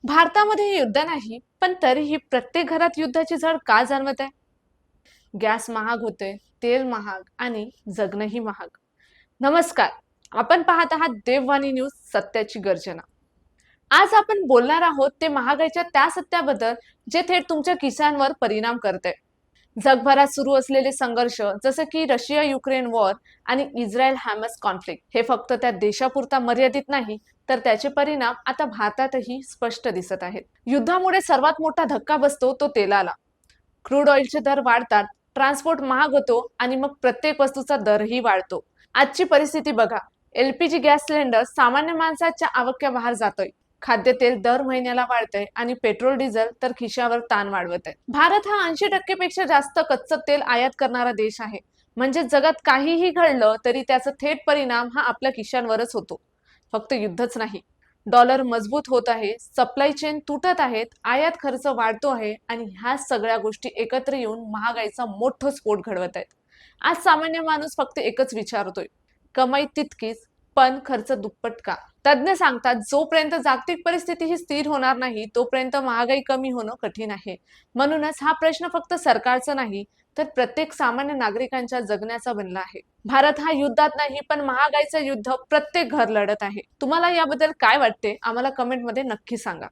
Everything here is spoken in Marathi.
भारतामध्ये युद्ध नाही, पण तरीही प्रत्येक घरात युद्धाची झळ का जाणवत आहे? गॅस महाग होते, तेल महाग आणि जगणंही महाग. नमस्कार, आपण पाहत आहात देववाणी न्यूज सत्याची गर्जना. आज आपण बोलणार आहोत ते महागाईच्या त्या सत्याबद्दल जे थेट तुमच्या खिशांवर परिणाम करते. जगभरात सुरू असलेले संघर्ष जसे की रशिया युक्रेन वॉर आणि इस्रायल हॅमस कॉन्फ्लिक्ट हे फक्त त्या देशापुरता मर्यादित नाही, तर त्याचे परिणाम आता भारतातही स्पष्ट दिसत आहेत. युद्धामुळे सर्वात मोठा धक्का बसतो तो तेलाला. क्रूड ऑइलचे दर वाढतात, ट्रान्सपोर्ट महाग होतो आणि मग प्रत्येक वस्तूचा दरही वाढतो. आजची परिस्थिती बघा. एलपीजी गॅस सिलेंडर सामान्य माणसाच्या आवक्याबाहेर जातोय. खाद्यतेल दर महिन्याला वाढतंय आणि पेट्रोल डिझेल तर खिशावर ताण वाढवत आहे. भारत हा 80% पेक्षा जास्त कच्चं तेल आयात करणारा देश आहे. म्हणजे जगात काहीही घडलं तरी त्याचा थेट परिणाम हा आपल्या खिशांवरच होतो. फक्त युद्धच नाही, डॉलर मजबूत होत आहे, सप्लाय चेन तुटत आहेत, आयात खर्च वाढतो आहे आणि ह्या सगळ्या गोष्टी एकत्र येऊन महागाईचा मोठा स्फोट घडवत आहेत. आज सामान्य माणूस फक्त एकच विचारतोय, कमाई तितकीच पण खर्च दुप्पट का? तज्ञ सांगतात जोपर्यंत जागतिक परिस्थिती ही स्थिर होणार नाही तोपर्यंत महागाई कमी होणं कठीण आहे. म्हणूनच हा प्रश्न फक्त सरकारचा नाही, तर प्रत्येक सामान्य नागरिकांच्या जगण्याचा बनला आहे. भारत हा युद्धात नाही, पण महागाईचं युद्ध प्रत्येक घर लढत आहे. तुम्हाला याबद्दल काय वाटते आम्हाला कमेंट मध्ये नक्की सांगा.